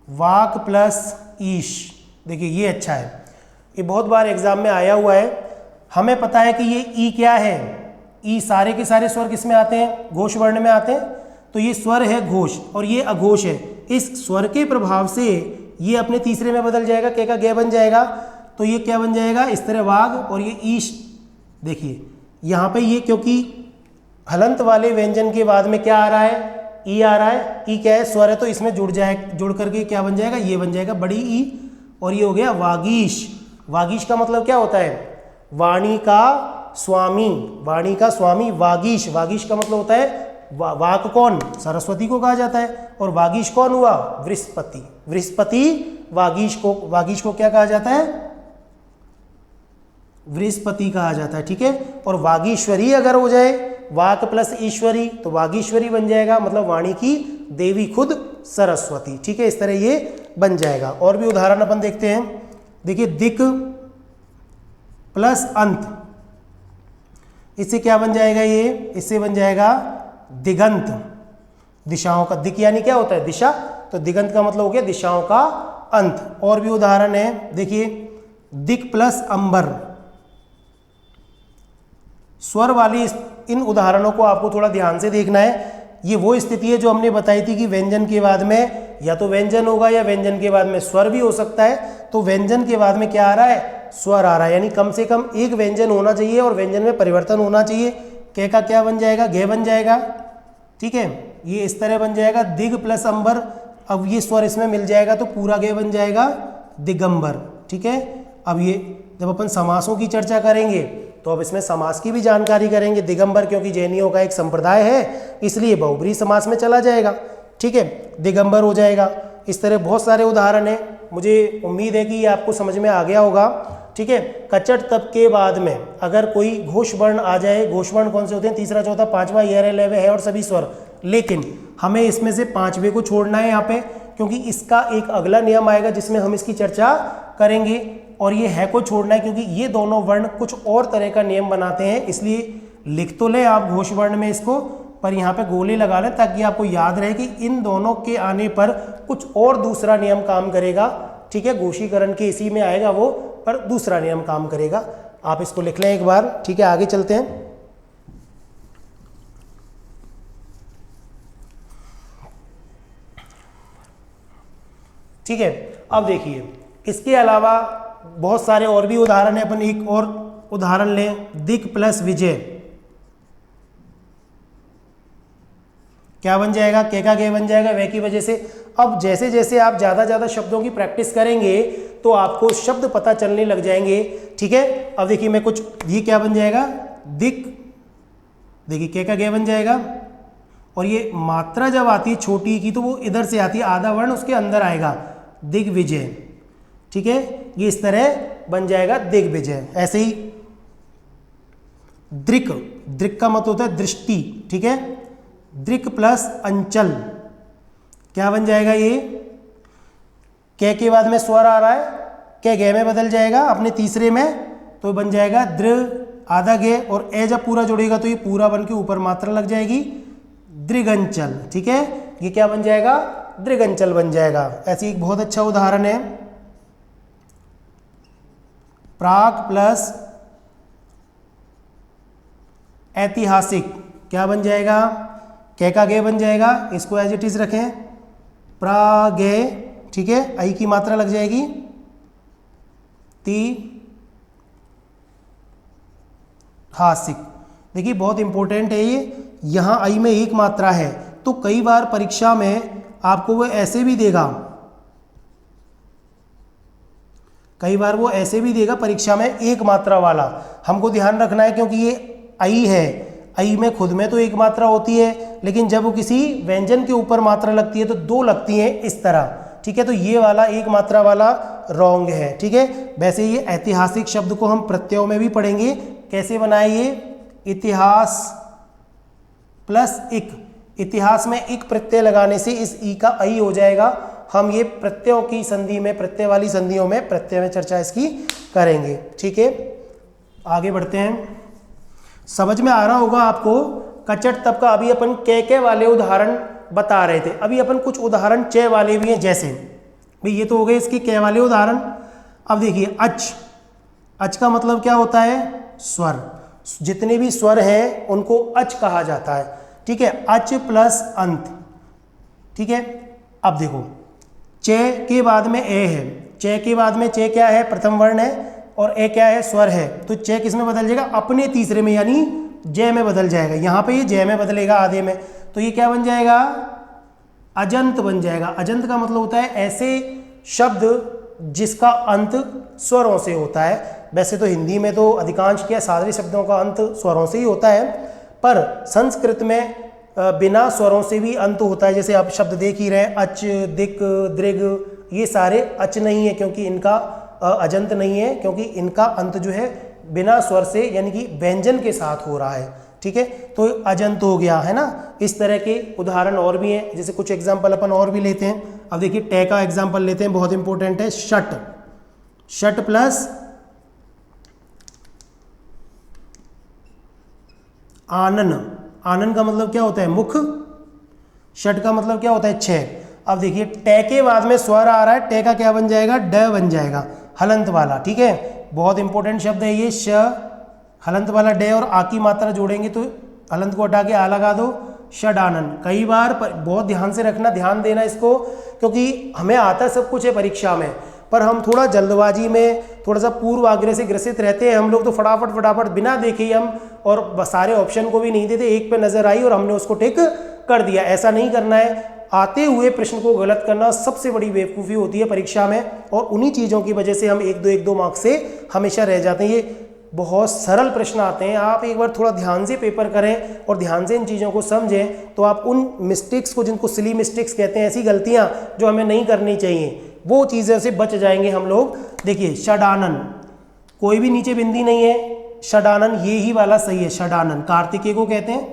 वाक प्लस ईश, देखिए ये अच्छा है, ये बहुत बार एग्जाम में आया हुआ है। हमें पता है कि ये ई क्या है? ई सारे के सारे स्वर किस में आते हैं? घोष वर्ण में आते हैं। तो ये स्वर है घोष और ये अघोष है। इस स्वर के प्रभाव से ये अपने तीसरे में बदल जाएगा, के का गे बन जाएगा। तो ये क्या बन जाएगा? इस तरह वाग, और ये ईश। देखिए यहाँ पे ये क्योंकि हलंत वाले व्यंजन के बाद में क्या आ रहा है? ई आ रहा है, ई क्या है, स्वर है, तो इसमें जुड़ करके क्या बन जाएगा, ये बन जाएगा बड़ी ई, और ये हो गया वागीश। वागीश का मतलब क्या होता है, वाणी का स्वामी, वाणी का स्वामी वागीश। वागीश का मतलब होता है वाक कौन, सरस्वती को कहा जाता है, और वागीश कौन हुआ, बृहस्पति। बृहस्पति वागीश को क्या कहा जाता है, बृहस्पति कहा जाता है, ठीक है। और वागीश्वरी अगर हो जाए, वाक प्लस ईश्वरी, तो वागीश्वरी बन जाएगा, मतलब वाणी की देवी खुद सरस्वती, ठीक है। इस तरह ये बन जाएगा। और भी उदाहरण अपन देखते हैं। देखिए दिक प्लस अंत, इससे क्या बन जाएगा, ये इससे बन जाएगा दिगंत, दिशाओं का, दिक यानी क्या होता है, दिशा, तो दिगंत का मतलब हो गया दिशाओं का अंत। और भी उदाहरण है, देखिए दिक प्लस अंबर, स्वर वाली इन उदाहरणों को आपको थोड़ा ध्यान से देखना है। ये वो स्थिति है जो हमने बताई थी कि व्यंजन के बाद में या तो व्यंजन होगा या व्यंजन के बाद में स्वर भी हो सकता है। तो व्यंजन के बाद में क्या आ रहा है, स्वर आ रहा है, यानी कम से कम एक व्यंजन होना चाहिए और व्यंजन में परिवर्तन होना चाहिए। कै का क्या बन जाएगा, गे बन जाएगा, ठीक है। ये इस तरह बन जाएगा दिग प्लस अंबर, अब ये स्वर इसमें मिल जाएगा तो पूरा गे बन जाएगा दिगंबर, ठीक है। अब ये जब अपन समासों की चर्चा करेंगे तो अब इसमें समास की भी जानकारी करेंगे। दिगंबर क्योंकि जैनियों का एक संप्रदाय है, इसलिए बहुब्रीहि समास में चला जाएगा, ठीक है, दिगंबर हो जाएगा। इस तरह बहुत सारे उदाहरण हैं, मुझे उम्मीद है कि ये आपको समझ में आ गया होगा, ठीक है। कचट तब के बाद में अगर कोई घोष वर्ण आ जाए, घोष वर्ण कौन से होते हैं, तीसरा चौथा पांचवा, ये लेवे है और सभी स्वर, लेकिन हमें इसमें से पांचवे को छोड़ना है यहाँ पे, क्योंकि इसका एक अगला नियम आएगा जिसमें हम इसकी चर्चा करेंगे, और ये है को छोड़ना है क्योंकि ये दोनों वर्ण कुछ और तरह का नियम बनाते हैं। इसलिए लिख तो ले आप घोष वर्ण में इसको, पर यहाँ पे गोले लगा लें ताकि आपको याद रहे कि इन दोनों के आने पर कुछ और दूसरा नियम काम करेगा, ठीक है। घोषीकरण के इसी में आएगा वो, पर दूसरा नियम काम करेगा। आप इसको लिख लें एक बार, ठीक है। आगे चलते हैं। ठीक है, अब देखिए इसके अलावा बहुत सारे और भी उदाहरण है। अपन एक और उदाहरण लें, दिक प्लस विजय, क्या बन जाएगा, के का गे बन जाएगा, वे की वजह से। अब जैसे जैसे आप ज़्यादा शब्दों की प्रैक्टिस करेंगे तो आपको शब्द पता चलने लग जाएंगे, ठीक है। अब देखिए मैं कुछ, ये क्या बन जाएगा, दिक, देखिए के का गे बन जाएगा, और ये मात्रा जब आती है छोटी की तो वो इधर से आती है, आधा वर्ण उसके अंदर आएगा, दिग्विजय, ठीक है। ये इस तरह बन जाएगा दिग्विजय। ऐसे ही दृक, दृक का मतलब होता है दृष्टि, ठीक है। दृक प्लस अंचल, क्या बन जाएगा, ये कै के बाद में स्वर आ रहा है, कै गे में बदल जाएगा अपने तीसरे में, तो बन जाएगा दृ, आधा गे, और ए जब पूरा जुड़ेगा तो ये पूरा बन के ऊपर मात्रा लग जाएगी, दृगंचल, ठीक है। ये क्या बन जाएगा, दृगंचल बन जाएगा। ऐसे एक बहुत अच्छा उदाहरण है, प्राक प्लस ऐतिहासिक, क्या बन जाएगा, कै का गे बन जाएगा, इसको एज इट इज रखें, प्रागे, ठीक है, आई की मात्रा लग जाएगी, ती हासिक। देखिए बहुत इंपॉर्टेंट है ये, यहाँ आई में एक मात्रा है, तो कई बार परीक्षा में आपको वो ऐसे भी देगा, कई बार वो ऐसे भी देगा परीक्षा में एक मात्रा वाला। हमको ध्यान रखना है क्योंकि ये आई है, आई में खुद में तो एक मात्रा होती है, लेकिन जब वो किसी व्यंजन के ऊपर मात्रा लगती है तो दो लगती हैं इस तरह, ठीक है। तो ये वाला एक मात्रा वाला रॉन्ग है, ठीक है। वैसे ये ऐतिहासिक शब्द को हम प्रत्ययों में भी पढ़ेंगे, कैसे बनाए ये, इतिहास प्लस इक, इतिहास में एक प्रत्यय लगाने से इस ई का आई हो जाएगा। हम ये प्रत्ययों की संधि में, प्रत्यय वाली संधियों में, प्रत्यय में चर्चा इसकी करेंगे, ठीक है। आगे बढ़ते हैं। समझ में आ रहा होगा आपको कचट तब का। अभी अपन के वाले उदाहरण बता रहे थे, अभी अपन कुछ उदाहरण चे वाले भी हैं, जैसे भाई ये तो हो गए इसके के वाले उदाहरण। अब देखिए अच, अच का मतलब क्या होता है, स्वर, जितने भी स्वर हैं उनको अच कहा जाता है, ठीक है। अच प्लस अंत, ठीक है। अब देखो चे के बाद में ए है, चे के बाद में चे क्या है, प्रथम वर्ण है, और ए क्या है, स्वर है, तो चे किस में बदल जाएगा, अपने तीसरे में, यानी जय में बदल जाएगा। यहाँ पे ये जय में बदलेगा आधे में, तो ये क्या बन जाएगा, अजंत बन जाएगा। अजंत का मतलब होता है ऐसे शब्द जिसका अंत स्वरों से होता है। वैसे तो हिंदी में तो अधिकांश क्या सारे शब्दों का अंत स्वरों से ही होता है, पर संस्कृत में बिना स्वरों से भी अंत होता है। जैसे आप शब्द देख ही रहे हैं, अच, दिक, दृग, ये सारे अच नहीं है क्योंकि इनका अजंत नहीं है, क्योंकि इनका अंत जो है बिना स्वर से यानी कि व्यंजन के साथ हो रहा है। ठीक है, तो अजंत हो गया है ना। इस तरह के उदाहरण और भी हैं, जैसे कुछ एग्जाम्पल अपन और भी लेते हैं। अब देखिए टे का एग्जाम्पल लेते हैं, बहुत इंपॉर्टेंट है। शट, शट प्लस आनन, आनन का मतलब क्या होता है, मुख। शट का मतलब क्या होता है, छह। अब देखिए टे के बाद में स्वर आ रहा है, टे का क्या बन जाएगा, ड बन जाएगा, हलंत वाला। ठीक है, बहुत इंपॉर्टेंट शब्द है ये, श हलंत वाला डे और आ की मात्रा जोड़ेंगे तो हलंत को हटा के आ लगा दो, षडानन। कई बार बहुत ध्यान से रखना, ध्यान देना इसको, क्योंकि हमें आता सब कुछ है परीक्षा में, पर हम थोड़ा जल्दबाजी में, थोड़ा सा पूर्वाग्रह से ग्रसित रहते हैं हम लोग, तो फटाफट फटाफट बिना देखे ही हम और सारे ऑप्शन को भी नहीं देते, एक पे नजर आई और हमने उसको टिक कर दिया। ऐसा नहीं करना है। आते हुए प्रश्न को गलत करना सबसे बड़ी बेवकूफ़ी होती है परीक्षा में, और उन्हीं चीज़ों की वजह से हम एक दो मार्क्स से हमेशा रह जाते हैं। ये बहुत सरल प्रश्न आते हैं, आप एक बार थोड़ा ध्यान से पेपर करें और ध्यान से इन चीज़ों को समझें, तो आप उन मिस्टेक्स को, जिनको सिली मिस्टेक्स कहते हैं, ऐसी गलतियां जो हमें नहीं करनी चाहिए, वो चीज़ों से बच जाएंगे हम लोग। देखिए षडानन, कोई भी नीचे बिंदी नहीं है, षडानन ये ही वाला सही है। षडानन कार्तिकेय को कहते हैं,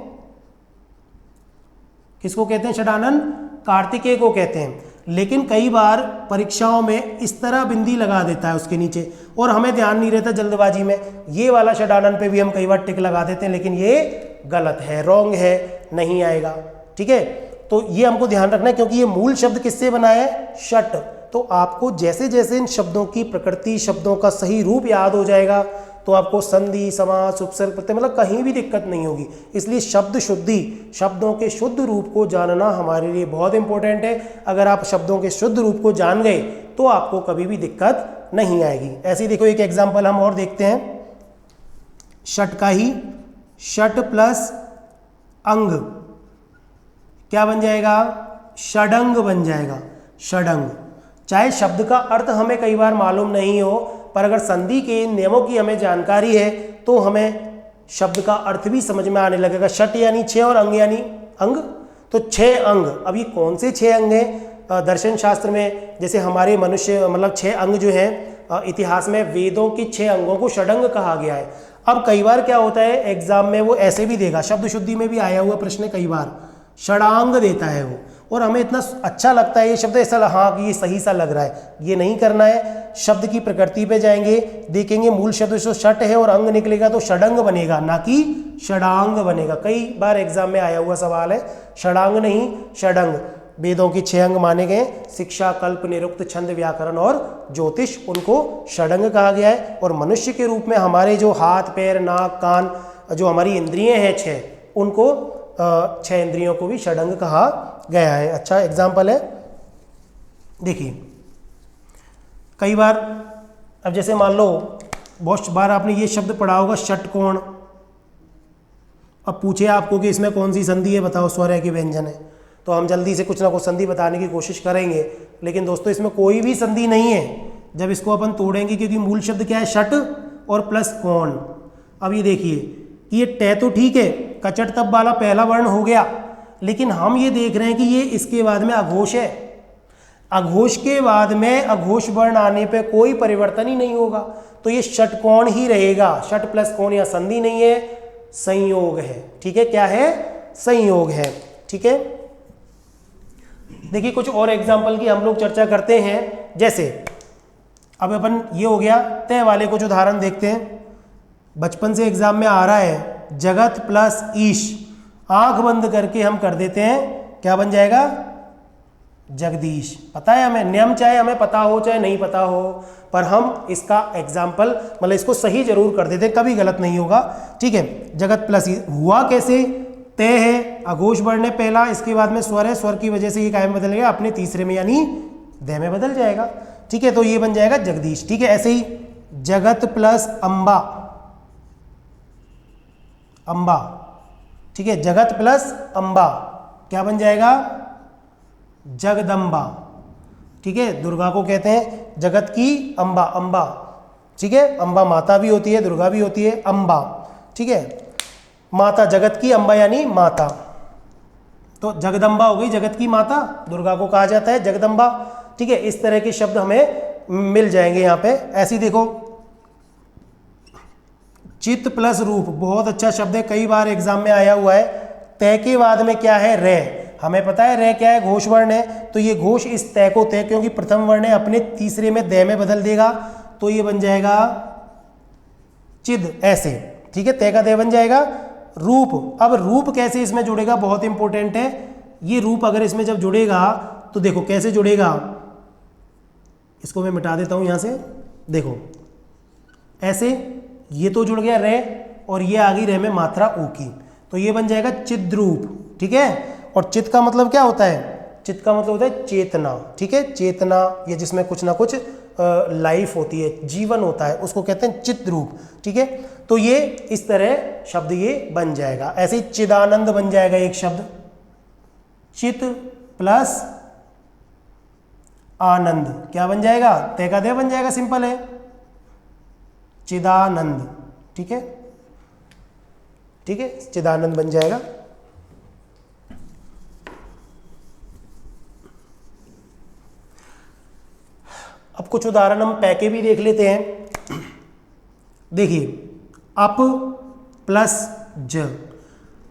किसको कहते हैं, षडानन कार्तिकेय को कहते हैं। लेकिन कई बार परीक्षाओं में इस तरह बिंदी लगा देता है उसके नीचे, और हमें ध्यान नहीं रहता जल्दबाजी में, ये वाला षडानन पे भी हम कई बार टिक लगा देते हैं, लेकिन ये गलत है, रॉन्ग है, नहीं आएगा। ठीक है, तो ये हमको ध्यान रखना है, क्योंकि ये मूल शब्द किससे बना है, षट। तो आपको जैसे जैसे इन शब्दों की प्रकृति, शब्दों का सही रूप याद हो जाएगा, तो आपको संधि, समास, उपसर्ग, प्रत्यय मतलब कहीं भी दिक्कत नहीं होगी। इसलिए शब्द शुद्धि, शब्दों के शुद्ध रूप को जानना हमारे लिए बहुत इंपॉर्टेंट है। अगर आप शब्दों के शुद्ध रूप को जान गए तो आपको कभी भी दिक्कत नहीं आएगी। ऐसे ही देखो एक एग्जाम्पल हम और देखते हैं, षट का ही, षट प्लस अंग क्या बन जाएगा, षडंग बन जाएगा, षडंग। चाहे शब्द का अर्थ हमें कई बार मालूम नहीं हो, पर अगर संधि के नियमों की हमें जानकारी है तो हमें शब्द का अर्थ भी समझ में आने लगेगा। षट यानी छः और अंग यानी अंग, तो छः अंग। अब ये कौन से छः अंग हैं, दर्शन शास्त्र में जैसे हमारे मनुष्य मतलब छः अंग जो हैं, इतिहास में वेदों के 6 अंगों को षडंग कहा गया है। अब कई बार क्या होता है एग्जाम में वो ऐसे भी देगा, शब्द शुद्धि में भी आया हुआ प्रश्न कई बार षडांग देता है वो, और हमें इतना अच्छा लगता है ये शब्द, ऐसा हाँ कि ये सही सा लग रहा है। ये नहीं करना है, शब्द की प्रकृति पे जाएंगे, देखेंगे मूल शब्द जो षट है और अंग निकलेगा तो षडंग बनेगा, ना कि षडांग बनेगा। कई बार एग्जाम में आया हुआ सवाल है, षडांग नहीं षडंग। वेदों की 6 अंग माने गए, शिक्षा, कल्प, निरुक्त, छंद, व्याकरण और ज्योतिष, उनको षडंग कहा गया है। और मनुष्य के रूप में हमारे जो हाथ, पैर, नाक, कान, जो हमारी इंद्रियां हैं 6, उनको 6 इंद्रियों को भी षडंग कहा गया है। अच्छा एग्जाम्पल है, देखिए कई बार, अब जैसे मान लो बहुत बार आपने ये शब्द पढ़ा होगा षटकोण। अब पूछे आपको कि इसमें कौन सी संधि है, बताओ, स्वर है कि व्यंजन है, तो हम जल्दी से कुछ ना कुछ संधि बताने की कोशिश करेंगे, लेकिन दोस्तों इसमें कोई भी संधि नहीं है जब इसको अपन तोड़ेंगे, क्योंकि मूल शब्द क्या है, षट और प्लस कोण। अब ये देखिए कि ये टे तो ठीक है, कचट तब वाला पहला वर्ण हो गया, लेकिन हम ये देख रहे हैं कि ये इसके बाद में अघोष है। अघोष के बाद में अघोष वर्ण आने पे कोई परिवर्तन ही नहीं होगा, तो ये षटकोण ही रहेगा। षट प्लस कोण या संधि नहीं है, संयोग है। ठीक है, क्या है, संयोग है। ठीक है, देखिए कुछ और एग्जाम्पल की हम लोग चर्चा करते हैं। जैसे अब अपन ये हो गया, तय वाले कुछ उदाहरण देखते हैं। बचपन से एग्जाम में आ रहा है, जगत प्लस ईश, आंख बंद करके हम कर देते हैं, क्या बन जाएगा, जगदीश। पता है हमें नियम, चाहे हमें पता हो चाहे नहीं पता हो, पर हम इसका एग्जाम्पल मतलब इसको सही जरूर कर देते हैं, कभी गलत नहीं होगा। ठीक है, जगत प्लस हुआ कैसे, तय है, अघोष वर्ण है पहला, इसके बाद में स्वर है, स्वर की वजह से ये काय में बदल गया, अपने तीसरे में यानी दय में बदल जाएगा। ठीक है, तो ये बन जाएगा जगदीश। ठीक है, ऐसे ही जगत प्लस अंबा, अंबा। ठीक है, जगत प्लस अंबा, क्या बन जाएगा? जगदम्बा। ठीक है, दुर्गा को कहते हैं जगत की अम्बा, अम्बा। ठीक है, अम्बा माता भी होती है, दुर्गा भी होती है, अम्बा। ठीक है, माता, जगत की अम्बा यानी माता। तो जगदम्बा हो गई जगत की माता, दुर्गा को कहा जाता है जगदम्बा। ठीक है, इस तरह के शब्द हमें मिल जाएंगे यहाँ पे। ऐसे ही देखो, चित प्लस रूप, बहुत अच्छा शब्द है, कई बार एग्जाम में आया हुआ है। तय के बाद में क्या है? रे। हमें पता है रे क्या है? घोष वर्ण है। तो ये घोष इस तय को तय, क्योंकि प्रथम वर्ण है, अपने तीसरे में दय में बदल देगा, तो ये बन जाएगा चिद, ऐसे। ठीक है, तय का दय बन जाएगा। रूप, अब रूप कैसे इसमें जुड़ेगा, बहुत इंपॉर्टेंट है। ये रूप अगर इसमें जब जुड़ेगा तो देखो कैसे जुड़ेगा, इसको मैं मिटा देता हूं यहां से। देखो ऐसे, ये तो जुड़ गया रे, और ये आ गई रे में मात्रा ऊ की, तो ये बन जाएगा चिद्रूप। ठीक है, और चित्त का मतलब क्या होता है? चित्त का मतलब होता है चेतना। ठीक है, चेतना, ये जिसमें कुछ ना कुछ लाइफ होती है, जीवन होता है, उसको कहते हैं चिद्रूप। ठीक है, तो ये इस तरह शब्द ये बन जाएगा। ऐसे ही चिदानंद बन जाएगा एक शब्द, चित प्लस आनंद, क्या बन जाएगा? तय का दय बन जाएगा, सिंपल है, चिदानंद। ठीक है, ठीक है, चिदानंद बन जाएगा। अब कुछ उदाहरण हम पै के भी देख लेते हैं। देखिए, अप प्लस ज,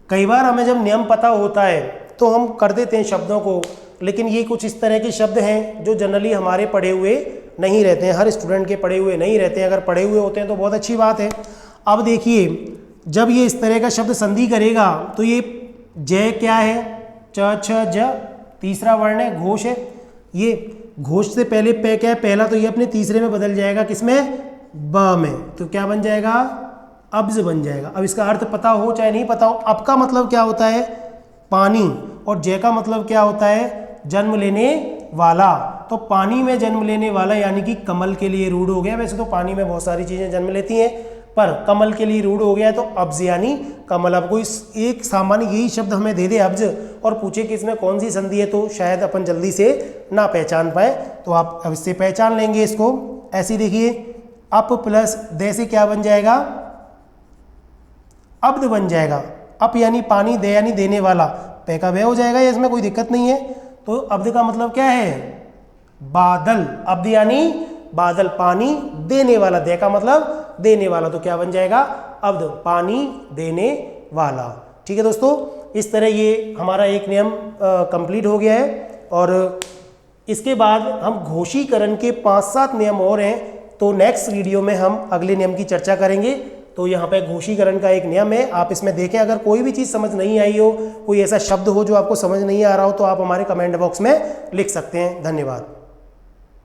कई बार हमें जब नियम पता होता है तो हम कर देते हैं शब्दों को, लेकिन ये कुछ इस तरह के शब्द हैं जो जनरली हमारे पढ़े हुए नहीं रहते हैं, हर स्टूडेंट के पढ़े हुए नहीं रहते हैं। अगर पढ़े हुए होते हैं तो बहुत अच्छी बात है। अब देखिए, जब ये इस तरह का शब्द संधि करेगा तो ये जय क्या है? च छ ज, तीसरा वर्ण है, घोष है। ये घोष से पहले पे क्या है? पहला, तो ये अपने तीसरे में बदल जाएगा, किसमें? ब में, तो क्या बन जाएगा? अब्ज बन जाएगा। अब इसका अर्थ पता हो चाहे नहीं पता हो, अब का मतलब क्या होता है? पानी, और जय का मतलब क्या होता है? जन्म लेने वाला। तो पानी में जन्म लेने वाला यानी कि कमल के लिए रूढ़ हो गया। वैसे तो पानी में बहुत सारी चीजें जन्म लेती हैं, पर कमल के लिए रूढ़ हो गया है, तो अब्ज यानी कमल। अब कोई एक सामान्य यही शब्द हमें दे दे अब्ज, और पूछे कि इसमें कौन सी संधि है, तो शायद अपन जल्दी से ना पहचान पाए। तो आप अब इससे पहचान लेंगे इसको। ऐसे देखिए, अप प्लस दे से क्या बन जाएगा? अब्द बन जाएगा। अप यानी पानी, दे यानी देने वाला, पे का वे हो जाएगा, इसमें कोई दिक्कत नहीं है। तो अब्द का मतलब क्या है? बादल। अब्द यानी बादल, पानी देने वाला, दे का मतलब देने वाला, तो क्या बन जाएगा? अब्द, पानी देने वाला। ठीक है दोस्तों, इस तरह ये हमारा एक नियम कंप्लीट हो गया है। और इसके बाद हम घोषीकरण के 5-7 नियम और हैं, तो नेक्स्ट वीडियो में हम अगले नियम की चर्चा करेंगे। तो यहाँ पे घोषीकरण का एक नियम है, आप इसमें देखें। अगर कोई भी चीज़ समझ नहीं आई हो, कोई ऐसा शब्द हो जो आपको समझ नहीं आ रहा हो, तो आप हमारे कमेंट बॉक्स में लिख सकते हैं। धन्यवाद।